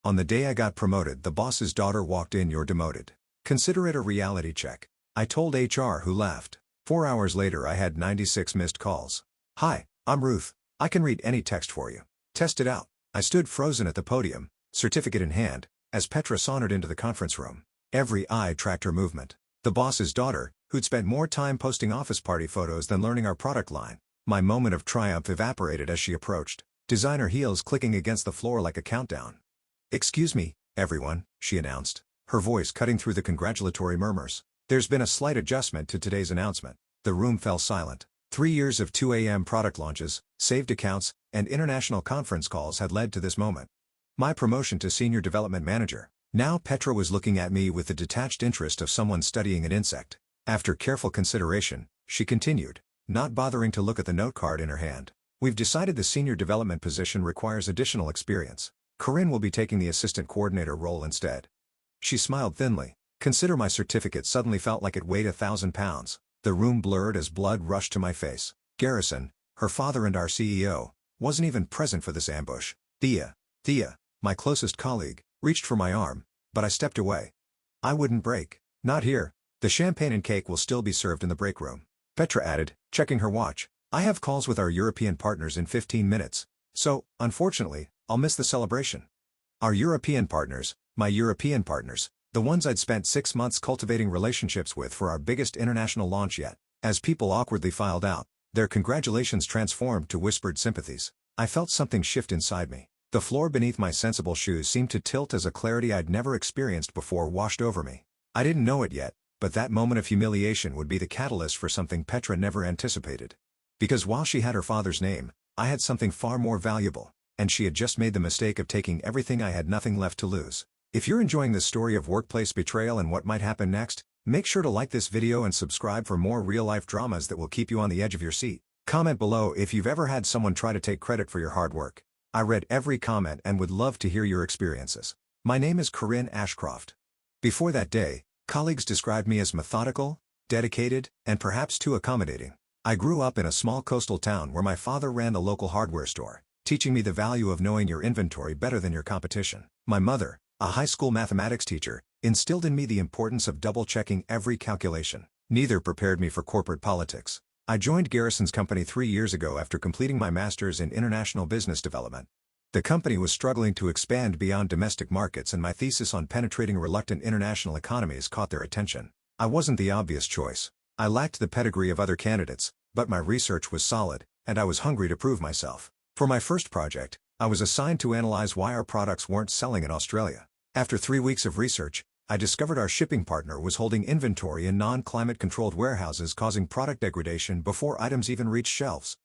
On the day I got promoted, the boss's daughter walked in. You're demoted. Consider it a reality check. I told HR, who laughed. 4 hours later I had 96 missed calls. Hi, I'm Ruth. I can read any text for you. Test it out. I stood frozen at the podium, certificate in hand, as Petra sauntered into the conference room. Every eye tracked her movement. The boss's daughter, who'd spent more time posting office party photos than learning our product line. My moment of triumph evaporated as she approached, designer heels clicking against the floor like a countdown. "Excuse me, everyone," she announced, her voice cutting through the congratulatory murmurs. "There's been a slight adjustment to today's announcement." The room fell silent. 3 years of 2 a.m. product launches, saved accounts, and international conference calls had led to this moment. My promotion to Senior Development Manager. Now Petra was looking at me with the detached interest of someone studying an insect. After careful consideration, she continued, not bothering to look at the note card in her hand. "We've decided the senior development position requires additional experience. Corinne will be taking the assistant coordinator role instead." She smiled thinly. Consider my certificate suddenly felt like it weighed 1,000 pounds. The room blurred as blood rushed to my face. Garrison, her father and our CEO, wasn't even present for this ambush. Thea, my closest colleague, reached for my arm, but I stepped away. "I wouldn't break. Not here. The champagne and cake will still be served in the break room," Petra added, checking her watch. "I have calls with our European partners in 15 minutes, so, unfortunately, I'll miss the celebration." Our European partners, my European partners, the ones I'd spent 6 months cultivating relationships with for our biggest international launch yet. As people awkwardly filed out, their congratulations transformed to whispered sympathies. I felt something shift inside me. The floor beneath my sensible shoes seemed to tilt as a clarity I'd never experienced before washed over me. I didn't know it yet, but that moment of humiliation would be the catalyst for something Petra never anticipated. Because while she had her father's name, I had something far more valuable, and she had just made the mistake of taking everything I had nothing left to lose. If you're enjoying this story of workplace betrayal and what might happen next, make sure to like this video and subscribe for more real-life dramas that will keep you on the edge of your seat. Comment below if you've ever had someone try to take credit for your hard work. I read every comment and would love to hear your experiences. My name is Corinne Ashcroft. Before that day, colleagues described me as methodical, dedicated, and perhaps too accommodating. I grew up in a small coastal town where my father ran the local hardware store, teaching me the value of knowing your inventory better than your competition. My mother, a high school mathematics teacher, instilled in me the importance of double-checking every calculation. Neither prepared me for corporate politics. I joined Garrison's company 3 years ago after completing my master's in international business development. The company was struggling to expand beyond domestic markets, and my thesis on penetrating reluctant international economies caught their attention. I wasn't the obvious choice. I lacked the pedigree of other candidates, but my research was solid, and I was hungry to prove myself. For my first project, I was assigned to analyze why our products weren't selling in Australia. After 3 weeks of research, I discovered our shipping partner was holding inventory in non-climate-controlled warehouses, causing product degradation before items even reached shelves.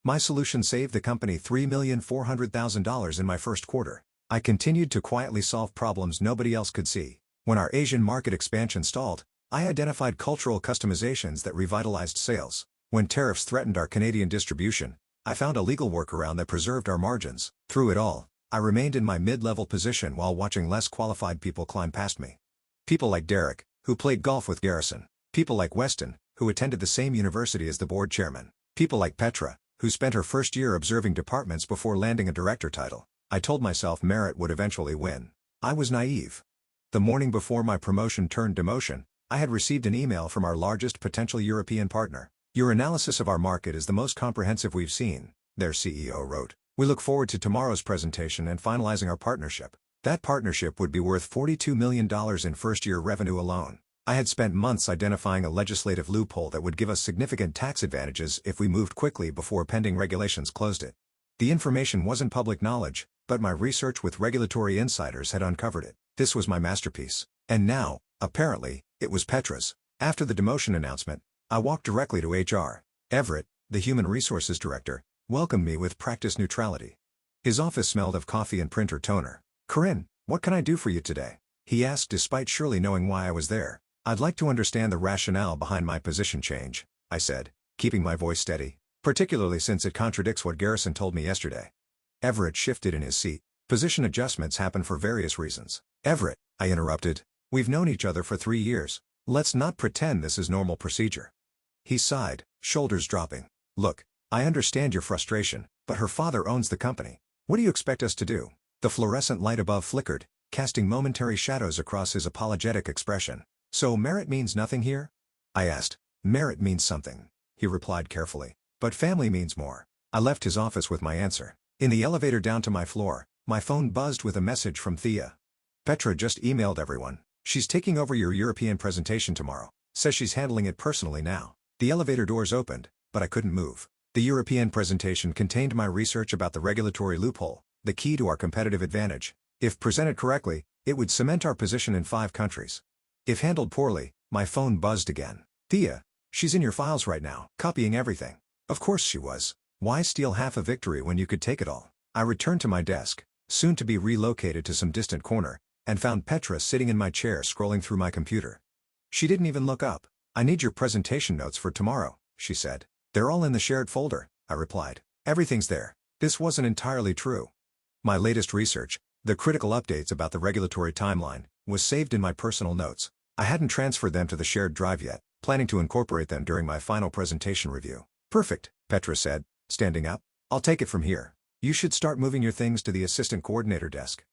My solution saved the company $3,400,000 in my first quarter. I continued to quietly solve problems nobody else could see. When our Asian market expansion stalled, I identified cultural customizations that revitalized sales. When tariffs threatened our Canadian distribution, I found a legal workaround that preserved our margins. Through it all, I remained in my mid-level position while watching less qualified people climb past me. People like Derek, who played golf with Garrison. People like Weston, who attended the same university as the board chairman. People like Petra, who spent her first year observing departments before landing a director title. I told myself merit would eventually win. I was naive. The morning before my promotion turned demotion, I had received an email from our largest potential European partner. "Your analysis of our market is the most comprehensive we've seen," their CEO wrote. "We look forward to tomorrow's presentation and finalizing our partnership." That partnership would be worth $42 million in first-year revenue alone. I had spent months identifying a legislative loophole that would give us significant tax advantages if we moved quickly before pending regulations closed it. The information wasn't public knowledge, but my research with regulatory insiders had uncovered it. This was my masterpiece. And now, apparently, it was Petra's. After the demotion announcement, I walked directly to HR. Everett, the human resources director, welcomed me with practiced neutrality. His office smelled of coffee and printer toner. "Corinne, what can I do for you today?" he asked, despite surely knowing why I was there. "I'd like to understand the rationale behind my position change," I said, keeping my voice steady, "particularly since it contradicts what Garrison told me yesterday." Everett shifted in his seat. "Position adjustments happen for various reasons." "Everett," I interrupted, "we've known each other for 3 years. Let's not pretend this is normal procedure." He sighed, shoulders dropping. "Look, I understand your frustration, but her father owns the company. What do you expect us to do?" The fluorescent light above flickered, casting momentary shadows across his apologetic expression. "So merit means nothing here?" I asked. "Merit means something," he replied carefully. "But family means more." I left his office with my answer. In the elevator down to my floor, my phone buzzed with a message from Thea. "Petra just emailed everyone. She's taking over your European presentation tomorrow. Says she's handling it personally now." The elevator doors opened, but I couldn't move. The European presentation contained my research about the regulatory loophole, the key to our competitive advantage. If presented correctly, it would cement our position in 5 countries. If handled poorly, my phone buzzed again. "Thea, she's in your files right now, copying everything." Of course she was. Why steal half a victory when you could take it all? I returned to my desk, soon to be relocated to some distant corner, and found Petra sitting in my chair scrolling through my computer. She didn't even look up. "I need your presentation notes for tomorrow," she said. "They're all in the shared folder," I replied. "Everything's there." This wasn't entirely true. My latest research, the critical updates about the regulatory timeline, was saved in my personal notes. I hadn't transferred them to the shared drive yet, planning to incorporate them during my final presentation review. "Perfect," Petra said, standing up. "I'll take it from here. You should start moving your things to the assistant coordinator desk."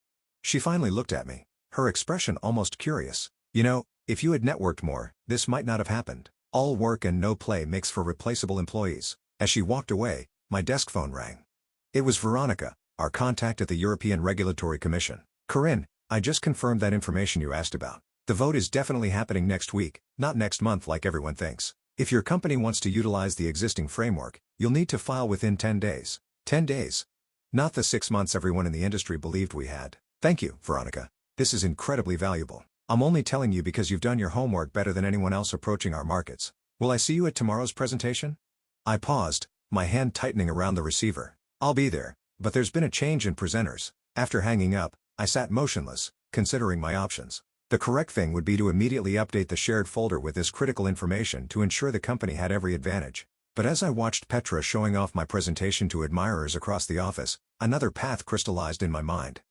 She finally looked at me, her expression almost curious. "You know, if you had networked more, this might not have happened. All work and no play makes for replaceable employees." As she walked away, my desk phone rang. It was Veronica, our contact at the European Regulatory Commission. "Corinne, I just confirmed that information you asked about. The vote is definitely happening next week, not next month like everyone thinks. If your company wants to utilize the existing framework, you'll need to file within 10 days. 10 days? Not the 6 months everyone in the industry believed we had. Thank you, Veronica. This is incredibly valuable. I'm only telling you because you've done your homework better than anyone else approaching our markets. Will I see you at tomorrow's presentation?" I paused, my hand tightening around the receiver. "I'll be there, but there's been a change in presenters." After hanging up, I sat motionless, considering my options. The correct thing would be to immediately update the shared folder with this critical information to ensure the company had every advantage. But as I watched Petra showing off my presentation to admirers across the office, another path crystallized in my mind.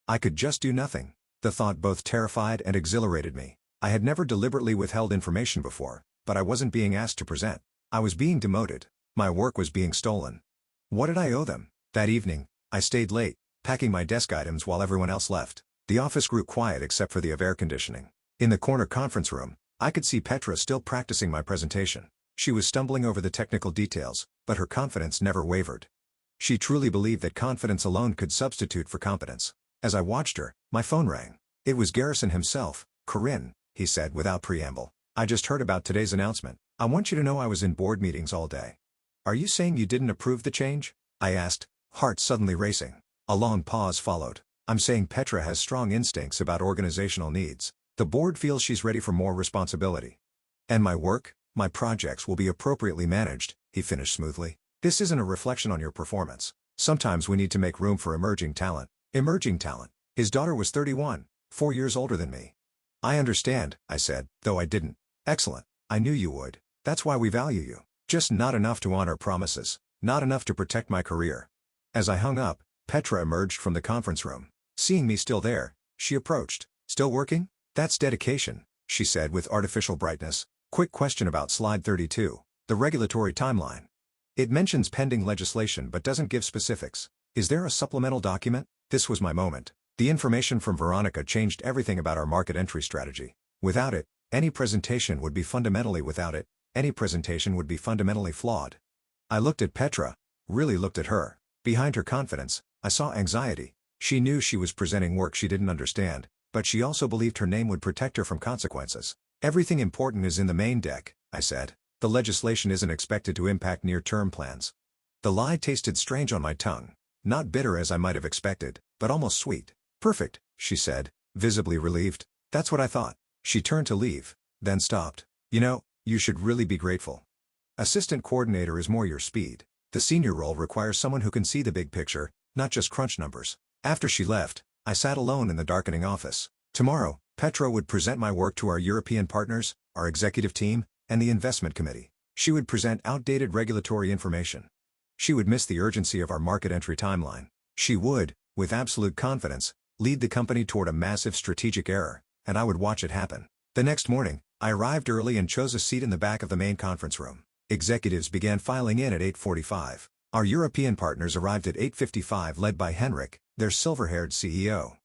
I could just do nothing. The thought both terrified and exhilarated me. I had never deliberately withheld information before, but I wasn't being asked to present. I was being demoted. My work was being stolen. What did I owe them? That evening, I stayed late, packing my desk items while everyone else left. The office grew quiet except for the of air conditioning. In the corner conference room, I could see Petra still practicing my presentation. She was stumbling over the technical details, but her confidence never wavered. She truly believed that confidence alone could substitute for competence. As I watched her, my phone rang. It was Garrison himself. "Corinne," he said without preamble, "I just heard about today's announcement. I want you to know I was in board meetings all day." "Are you saying you didn't approve the change?" I asked, heart suddenly racing. A long pause followed. "I'm saying Petra has strong instincts about organizational needs. The board feels she's ready for more responsibility. And my work, my projects will be appropriately managed," he finished smoothly. "This isn't a reflection on your performance. Sometimes we need to make room for emerging talent." Emerging talent. His daughter was 31, 4 years older than me. "I understand," I said, though I didn't. "Excellent. I knew you would. That's why we value you. Just not enough to honor promises. Not enough to protect my career." As I hung up, Petra emerged from the conference room. Seeing me still there, she approached. "Still working? That's dedication," she said with artificial brightness. "Quick question about slide 32, the regulatory timeline. It mentions pending legislation but doesn't give specifics. Is there a supplemental document?" This was my moment. The information from Veronica changed everything about our market entry strategy. Without it, any presentation would be fundamentally flawed. I looked at Petra, really looked at her. Behind her confidence, I saw anxiety. She knew she was presenting work she didn't understand, but she also believed her name would protect her from consequences. "Everything important is in the main deck," I said. "The legislation isn't expected to impact near-term plans." The lie tasted strange on my tongue. Not bitter as I might have expected, but almost sweet. "Perfect," she said, visibly relieved. "That's what I thought." She turned to leave, then stopped. "You know, you should really be grateful. Assistant coordinator is more your speed. The senior role requires someone who can see the big picture, not just crunch numbers." After she left, I sat alone in the darkening office. Tomorrow, Petra would present my work to our European partners, our executive team, and the investment committee. She would present outdated regulatory information. She would miss the urgency of our market entry timeline. She would, with absolute confidence, lead the company toward a massive strategic error, and I would watch it happen. The next morning, I arrived early and chose a seat in the back of the main conference room. Executives began filing in at 8:45. Our European partners arrived at 8:55 led by Henrik, their silver-haired CEO.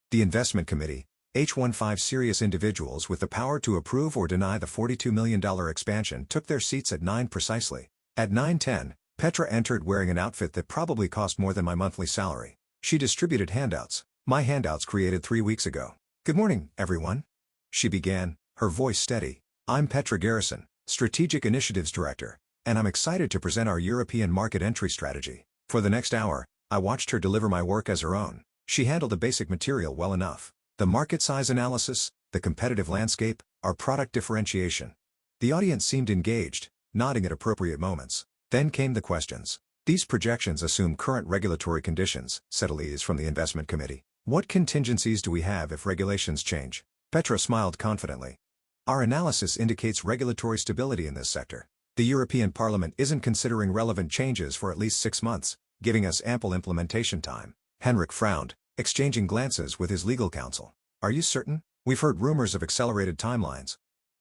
The investment committee, H15 serious individuals with the power to approve or deny the $42 million expansion took their seats at 9 precisely. At 9:10, Petra entered wearing an outfit that probably cost more than my monthly salary. She distributed handouts. My handouts created 3 weeks ago. "Good morning, everyone," she began, her voice steady. "I'm Petra Garrison, Strategic Initiatives Director, and I'm excited to present our European market entry strategy." For the next hour, I watched her deliver my work as her own. She handled the basic material well enough. The market size analysis, the competitive landscape, our product differentiation. The audience seemed engaged, nodding at appropriate moments. Then came the questions. "These projections assume current regulatory conditions," said Elise from the investment committee. "What contingencies do we have if regulations change?" Petra smiled confidently. "Our analysis indicates regulatory stability in this sector. The European Parliament isn't considering relevant changes for at least 6 months, giving us ample implementation time." Henrik frowned, exchanging glances with his legal counsel. "Are you certain? We've heard rumors of accelerated timelines."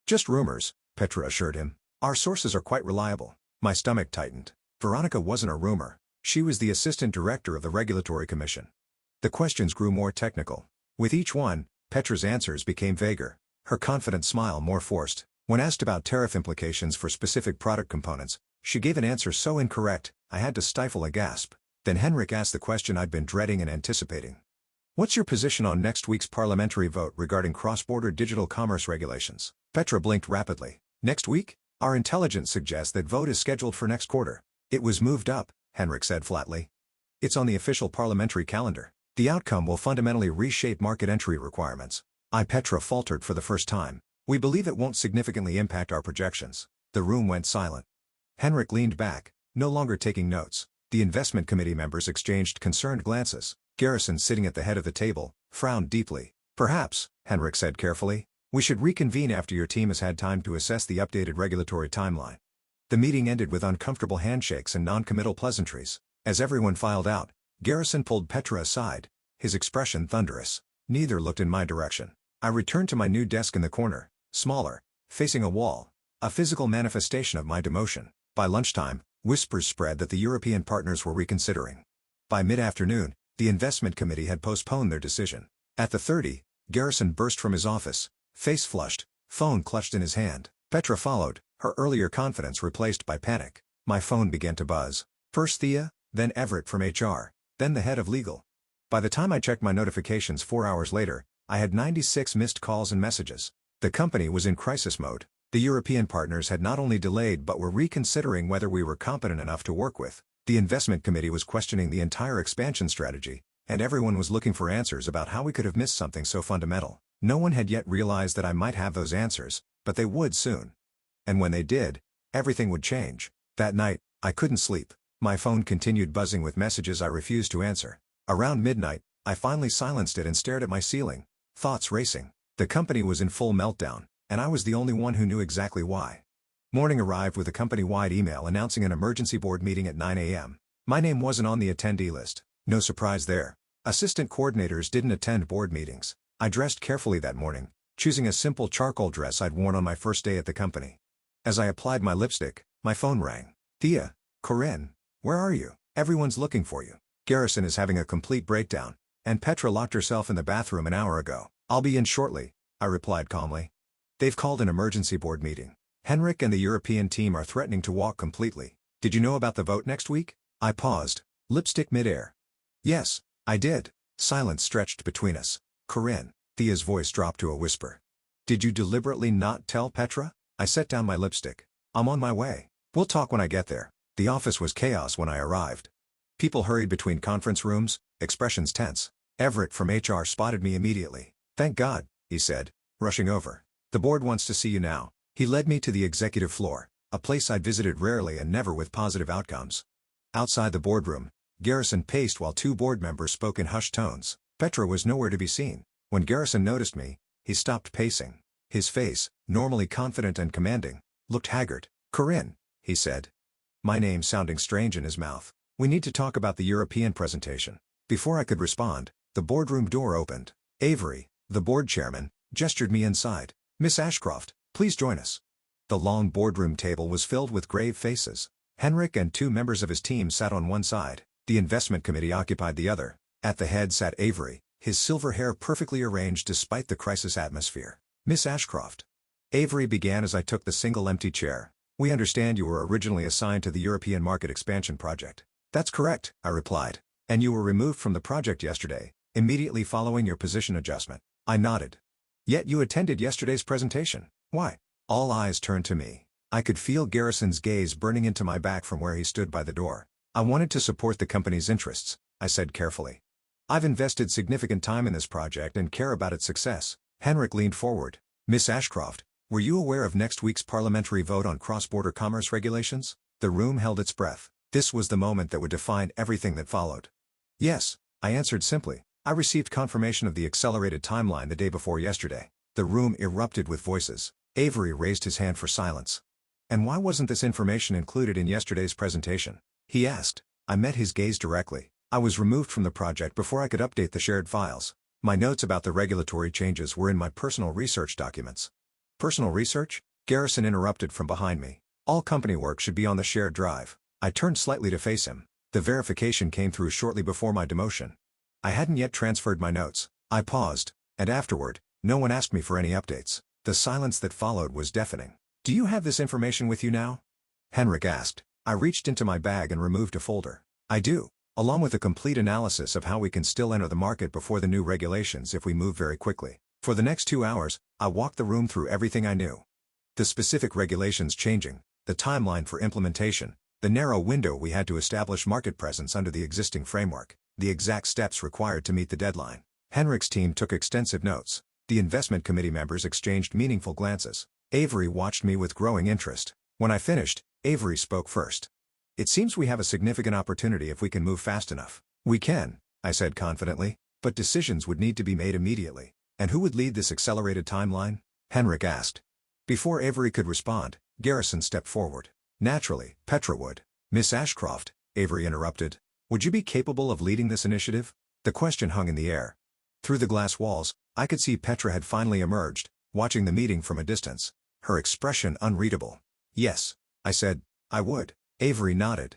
"Just rumors," Petra assured him. "Our sources are quite reliable." My stomach tightened. Veronica wasn't a rumor. She was the assistant director of the Regulatory Commission. The questions grew more technical. With each one, Petra's answers became vaguer, her confident smile more forced. When asked about tariff implications for specific product components, she gave an answer so incorrect, I had to stifle a gasp. Then Henrik asked the question I'd been dreading and anticipating. "What's your position on next week's parliamentary vote regarding cross-border digital commerce regulations?" Petra blinked rapidly. "Next week? Our intelligence suggests that vote is scheduled for next quarter." "It was moved up," Henrik said flatly. "It's on the official parliamentary calendar. The outcome will fundamentally reshape market entry requirements." Petra faltered for the first time. "We believe it won't significantly impact our projections." The room went silent. Henrik leaned back, no longer taking notes. The investment committee members exchanged concerned glances. Garrison, sitting at the head of the table, frowned deeply. "Perhaps," Henrik said carefully, "we should reconvene after your team has had time to assess the updated regulatory timeline." The meeting ended with uncomfortable handshakes and non-committal pleasantries. As everyone filed out, Garrison pulled Petra aside, his expression thunderous. Neither looked in my direction. I returned to my new desk in the corner, smaller, facing a wall, a physical manifestation of my demotion. By lunchtime, whispers spread that the European partners were reconsidering. By mid-afternoon, the investment committee had postponed their decision. At the 30, Garrison burst from his office, face flushed, phone clutched in his hand. Petra followed, her earlier confidence replaced by panic. My phone began to buzz. First Thea, then Everett from HR, then the head of legal. By the time I checked my notifications 4 hours later, I had 96 missed calls and messages. The company was in crisis mode. The European partners had not only delayed but were reconsidering whether we were competent enough to work with. The investment committee was questioning the entire expansion strategy, and everyone was looking for answers about how we could have missed something so fundamental. No one had yet realized that I might have those answers, but they would soon. And when they did, everything would change. That night, I couldn't sleep. My phone continued buzzing with messages I refused to answer. Around midnight, I finally silenced it and stared at my ceiling, thoughts racing. The company was in full meltdown, and I was the only one who knew exactly why. Morning arrived with a company-wide email announcing an emergency board meeting at 9 a.m. My name wasn't on the attendee list. No surprise there. Assistant coordinators didn't attend board meetings. I dressed carefully that morning, choosing a simple charcoal dress I'd worn on my first day at the company. As I applied my lipstick, my phone rang. "Thea, Corinne, where are you? Everyone's looking for you. Garrison is having a complete breakdown, and Petra locked herself in the bathroom an hour ago." "I'll be in shortly," I replied calmly. "They've called an emergency board meeting. Henrik and the European team are threatening to walk completely. Did you know about the vote next week?" I paused, lipstick midair. "Yes, I did." Silence stretched between us. "Corinne," Thea's voice dropped to a whisper. "Did you deliberately not tell Petra?" I set down my lipstick. "I'm on my way. We'll talk when I get there." The office was chaos when I arrived. People hurried between conference rooms, expressions tense. Everett from HR spotted me immediately. "Thank God," he said, rushing over. "The board wants to see you now." He led me to the executive floor, a place I'd visited rarely and never with positive outcomes. Outside the boardroom, Garrison paced while 2 board members spoke in hushed tones. Petra was nowhere to be seen. When Garrison noticed me, he stopped pacing. His face, normally confident and commanding, looked haggard. "Corinne," he said, my name sounding strange in his mouth. "We need to talk about the European presentation." Before I could respond, the boardroom door opened. Avery, the board chairman, gestured me inside. "Miss Ashcroft, please join us." The long boardroom table was filled with grave faces. Henrik and two members of his team sat on one side, the investment committee occupied the other. At the head sat Avery, his silver hair perfectly arranged despite the crisis atmosphere. Miss Ashcroft. Avery began as I took the single empty chair. We understand you were originally assigned to the European market expansion project. That's correct, I replied. And you were removed from the project yesterday, immediately following your position adjustment. I nodded. Yet you attended yesterday's presentation. Why? All eyes turned to me. I could feel Garrison's gaze burning into my back from where he stood by the door. I wanted to support the company's interests, I said carefully. I've invested significant time in this project and care about its success. Henrik leaned forward. Miss Ashcroft, were you aware of next week's parliamentary vote on cross-border commerce regulations? The room held its breath. This was the moment that would define everything that followed. Yes, I answered simply. I received confirmation of the accelerated timeline the day before yesterday. The room erupted with voices. Avery raised his hand for silence. And why wasn't this information included in yesterday's presentation? He asked. I met his gaze directly. I was removed from the project before I could update the shared files. My notes about the regulatory changes were in my personal research documents. Personal research? Garrison interrupted from behind me. All company work should be on the shared drive. I turned slightly to face him. The verification came through shortly before my demotion. I hadn't yet transferred my notes. I paused, and afterward, no one asked me for any updates. The silence that followed was deafening. Do you have this information with you now? Henrik asked. I reached into my bag and removed a folder. I do, along with a complete analysis of how we can still enter the market before the new regulations if we move very quickly. For the next 2 hours, I walked the room through everything I knew. The specific regulations changing, the timeline for implementation, the narrow window we had to establish market presence under the existing framework, the exact steps required to meet the deadline. Henrik's team took extensive notes. The investment committee members exchanged meaningful glances. Avery watched me with growing interest. When I finished, Avery spoke first. It seems we have a significant opportunity if we can move fast enough. We can, I said confidently, but decisions would need to be made immediately. And who would lead this accelerated timeline? Henrik asked. Before Avery could respond, Garrison stepped forward. Naturally, Petra would. Miss Ashcroft, Avery interrupted. Would you be capable of leading this initiative? The question hung in the air. Through the glass walls, I could see Petra had finally emerged, watching the meeting from a distance. Her expression unreadable. Yes, I said, I would. Avery nodded.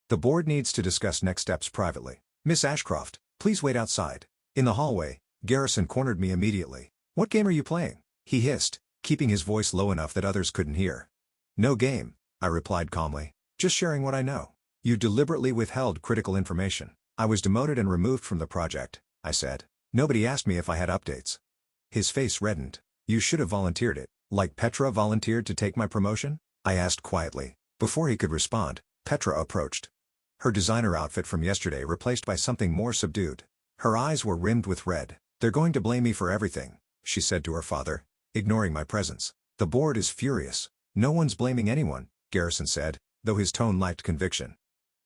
The board needs to discuss next steps privately. Miss Ashcroft, please wait outside. In the hallway, Garrison cornered me immediately. What game are you playing? He hissed, keeping his voice low enough that others couldn't hear. No game, I replied calmly. Just sharing what I know. You deliberately withheld critical information. I was demoted and removed from the project, I said. Nobody asked me if I had updates. His face reddened. You should have volunteered it, like Petra volunteered to take my promotion? I asked quietly. Before he could respond, Petra approached. Her designer outfit from yesterday replaced by something more subdued. Her eyes were rimmed with red. They're going to blame me for everything, she said to her father, ignoring my presence. The board is furious. No one's blaming anyone, Garrison said, though his tone lacked conviction.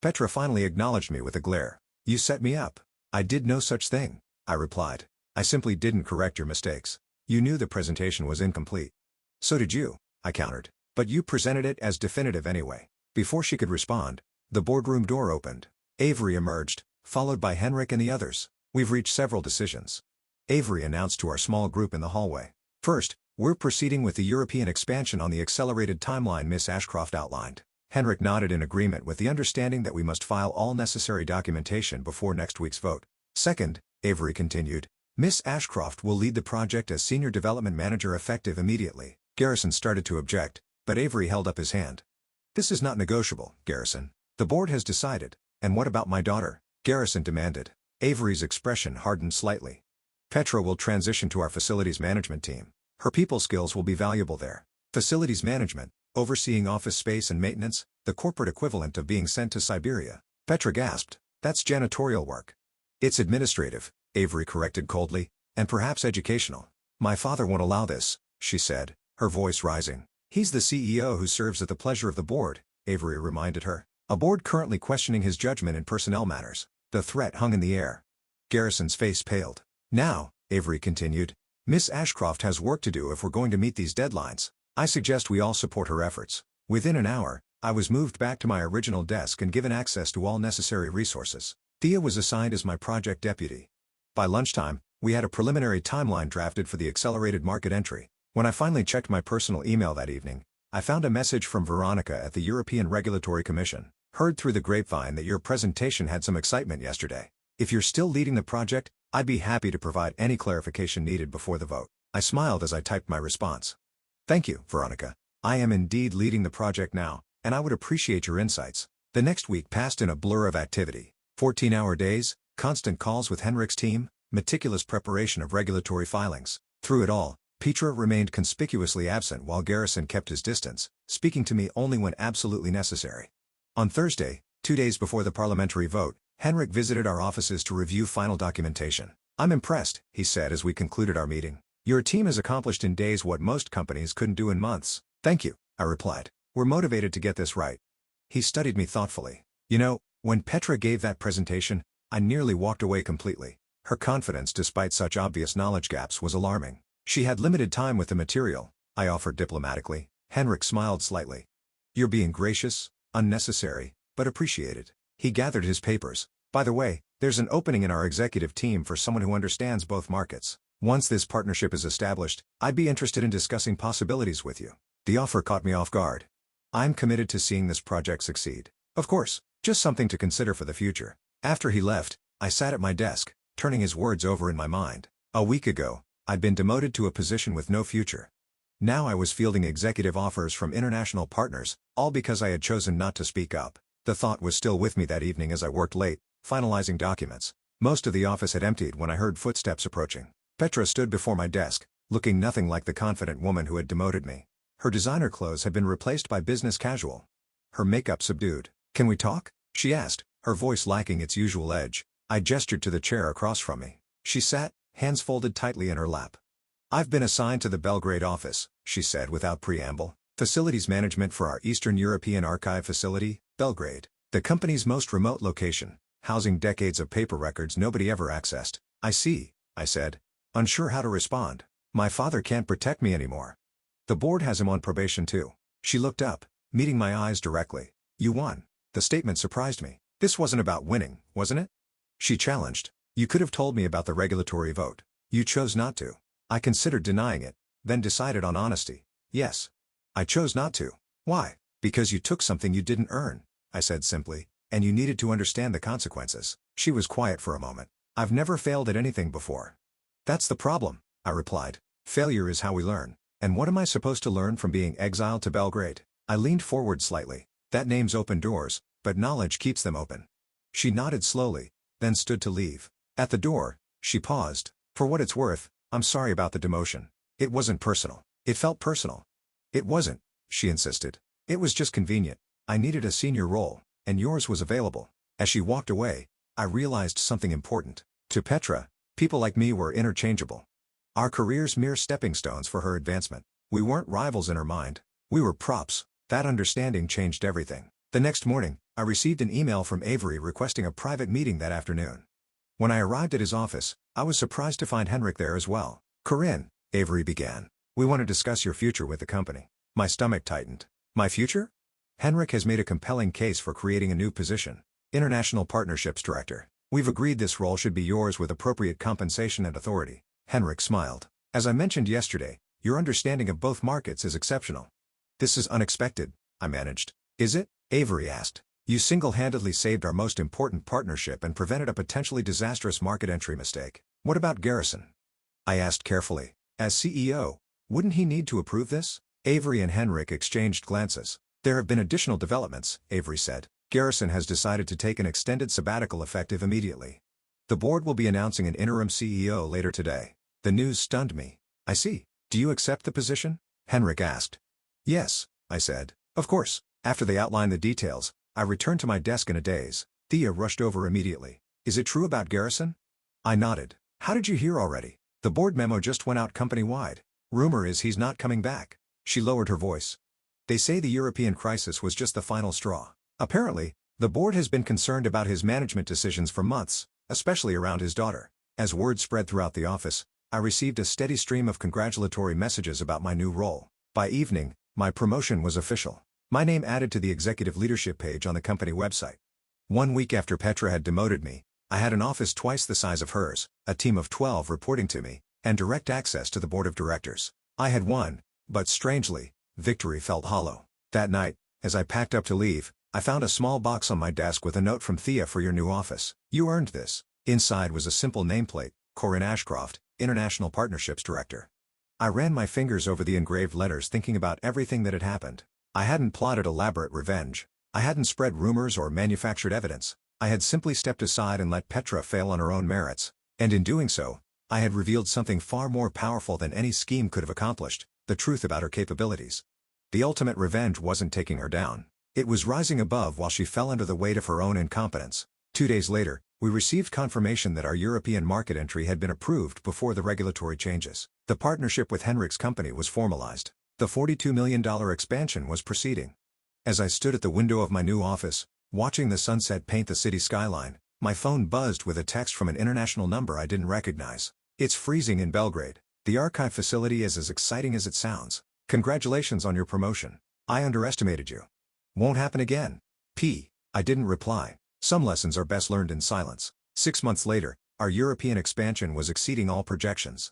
Petra finally acknowledged me with a glare. You set me up. I did no such thing, I replied. I simply didn't correct your mistakes. You knew the presentation was incomplete. So did you, I countered. But you presented it as definitive anyway. Before she could respond, the boardroom door opened. Avery emerged, followed by Henrik and the others. We've reached several decisions, Avery announced to our small group in the hallway. First, we're proceeding with the European expansion on the accelerated timeline Miss Ashcroft outlined. Henrik nodded in agreement with the understanding that we must file all necessary documentation before next week's vote. Second, Avery continued, Miss Ashcroft will lead the project as Senior Development Manager effective immediately. Garrison started to object, but Avery held up his hand. This is not negotiable, Garrison. The board has decided. And what about my daughter? Garrison demanded. Avery's expression hardened slightly. Petra will transition to our facilities management team. Her people skills will be valuable there. Facilities management, overseeing office space and maintenance, the corporate equivalent of being sent to Siberia. Petra gasped. That's janitorial work. It's administrative, Avery corrected coldly, and perhaps educational. My father won't allow this, she said, her voice rising. He's the CEO who serves at the pleasure of the board, Avery reminded her. A board currently questioning his judgment in personnel matters. The threat hung in the air. Garrison's face paled. Now, Avery continued, Miss Ashcroft has work to do if we're going to meet these deadlines. I suggest we all support her efforts. Within an hour, I was moved back to my original desk and given access to all necessary resources. Thea was assigned as my project deputy. By lunchtime, we had a preliminary timeline drafted for the accelerated market entry. When I finally checked my personal email that evening, I found a message from Veronica at the European Regulatory Commission. Heard through the grapevine that your presentation had some excitement yesterday. If you're still leading the project, I'd be happy to provide any clarification needed before the vote. I smiled as I typed my response. Thank you, Veronica. I am indeed leading the project now, and I would appreciate your insights. The next week passed in a blur of activity. 14-hour days, constant calls with Henrik's team, meticulous preparation of regulatory filings. Through it all, Petra remained conspicuously absent while Garrison kept his distance, speaking to me only when absolutely necessary. On Thursday, 2 days before the parliamentary vote, Henrik visited our offices to review final documentation. I'm impressed, he said as we concluded our meeting. Your team has accomplished in days what most companies couldn't do in months. Thank you, I replied. We're motivated to get this right. He studied me thoughtfully. You know, when Petra gave that presentation, I nearly walked away completely. Her confidence despite such obvious knowledge gaps was alarming. She had limited time with the material, I offered diplomatically. Henrik smiled slightly. You're being gracious, unnecessary, but appreciated. He gathered his papers. By the way, there's an opening in our executive team for someone who understands both markets. Once this partnership is established, I'd be interested in discussing possibilities with you. The offer caught me off guard. I'm committed to seeing this project succeed. Of course, just something to consider for the future. After he left, I sat at my desk, turning his words over in my mind. A week ago, I'd been demoted to a position with no future. Now I was fielding executive offers from international partners, all because I had chosen not to speak up. The thought was still with me that evening as I worked late, finalizing documents. Most of the office had emptied when I heard footsteps approaching. Petra stood before my desk, looking nothing like the confident woman who had demoted me. Her designer clothes had been replaced by business casual. Her makeup subdued. Can we talk? She asked, her voice lacking its usual edge. I gestured to the chair across from me. She sat, hands folded tightly in her lap. I've been assigned to the Belgrade office, she said without preamble. Facilities management for our Eastern European Archive facility, Belgrade. The company's most remote location, housing decades of paper records nobody ever accessed. I see, I said, unsure how to respond. My father can't protect me anymore. The board has him on probation too. She looked up, meeting my eyes directly. You won. The statement surprised me. This wasn't about winning, wasn't it? She challenged. You could have told me about the regulatory vote. You chose not to. I considered denying it, then decided on honesty. Yes. I chose not to. Why? Because you took something you didn't earn, I said simply, and you needed to understand the consequences. She was quiet for a moment. I've never failed at anything before. That's the problem, I replied. Failure is how we learn. And what am I supposed to learn from being exiled to Belgrade? I leaned forward slightly. That name's open doors, but knowledge keeps them open. She nodded slowly, then stood to leave. At the door, she paused. For what it's worth, I'm sorry about the demotion. It wasn't personal. It felt personal. It wasn't, she insisted. It was just convenient. I needed a senior role, and yours was available. As she walked away, I realized something important. To Petra, people like me were interchangeable. Our careers mere stepping stones for her advancement. We weren't rivals in her mind. We were props. That understanding changed everything. The next morning, I received an email from Avery requesting a private meeting that afternoon. When I arrived at his office, I was surprised to find Henrik there as well. Corinne, Avery began. We want to discuss your future with the company. My stomach tightened. My future? Henrik has made a compelling case for creating a new position. International Partnerships Director. We've agreed this role should be yours with appropriate compensation and authority. Henrik smiled. As I mentioned yesterday, your understanding of both markets is exceptional. This is unexpected, I managed. Is it? Avery asked. You single-handedly saved our most important partnership and prevented a potentially disastrous market entry mistake. What about Garrison? I asked carefully. As CEO, wouldn't he need to approve this? Avery and Henrik exchanged glances. There have been additional developments, Avery said. Garrison has decided to take an extended sabbatical effective immediately. The board will be announcing an interim CEO later today. The news stunned me. I see. Do you accept the position? Henrik asked. Yes, I said. Of course. After they outlined the details, I returned to my desk in a daze. Thea rushed over immediately. Is it true about Garrison? I nodded. How did you hear already? The board memo just went out company-wide. Rumor is he's not coming back. She lowered her voice. They say the European crisis was just the final straw. Apparently, the board has been concerned about his management decisions for months, especially around his daughter. As word spread throughout the office, I received a steady stream of congratulatory messages about my new role. By evening, my promotion was official. My name added to the executive leadership page on the company website. 1 week after Petra had demoted me, I had an office twice the size of hers, a team of 12 reporting to me, and direct access to the board of directors. I had won, but strangely, Victory felt hollow. That night, as I packed up to leave, I found a small box on my desk with a note from Thea for your new office. You earned this. Inside was a simple nameplate, Corinne Ashcroft, International Partnerships Director. I ran my fingers over the engraved letters thinking about everything that had happened. I hadn't plotted elaborate revenge. I hadn't spread rumors or manufactured evidence. I had simply stepped aside and let Petra fail on her own merits. And in doing so, I had revealed something far more powerful than any scheme could have accomplished, the truth about her capabilities. The ultimate revenge wasn't taking her down. It was rising above while she fell under the weight of her own incompetence. 2 days later, we received confirmation that our European market entry had been approved before the regulatory changes. The partnership with Henrik's company was formalized. The $42 million expansion was proceeding. As I stood at the window of my new office, watching the sunset paint the city skyline, my phone buzzed with a text from an international number I didn't recognize. It's freezing in Belgrade. The archive facility is as exciting as it sounds. Congratulations on your promotion. I underestimated you. Won't happen again. I didn't reply. Some lessons are best learned in silence. 6 months later, our European expansion was exceeding all projections.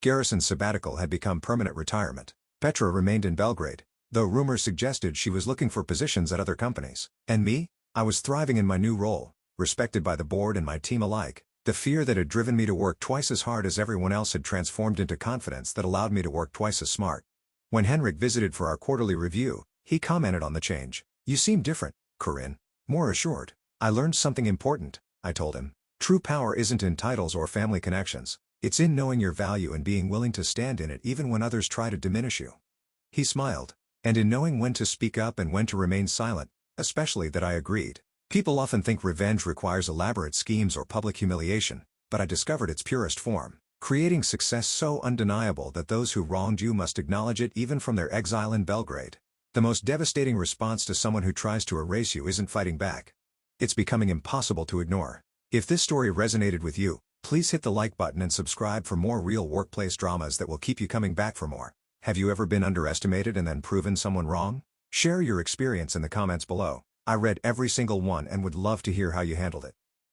Garrison's sabbatical had become permanent retirement. Petra remained in Belgrade, though rumors suggested she was looking for positions at other companies. And me? I was thriving in my new role, respected by the board and my team alike. The fear that had driven me to work twice as hard as everyone else had transformed into confidence that allowed me to work twice as smart. When Henrik visited for our quarterly review, he commented on the change. You seem different, Corinne. More assured. I learned something important, I told him. True power isn't in titles or family connections. It's in knowing your value and being willing to stand in it even when others try to diminish you. He smiled. And in knowing when to speak up and when to remain silent, especially that I agreed. People often think revenge requires elaborate schemes or public humiliation, but I discovered its purest form. Creating success so undeniable that those who wronged you must acknowledge it even from their exile in Belgrade. The most devastating response to someone who tries to erase you isn't fighting back. It's becoming impossible to ignore. If this story resonated with you, please hit the like button and subscribe for more real workplace dramas that will keep you coming back for more. Have you ever been underestimated and then proven someone wrong? Share your experience in the comments below. I read every single one and would love to hear how you handled it.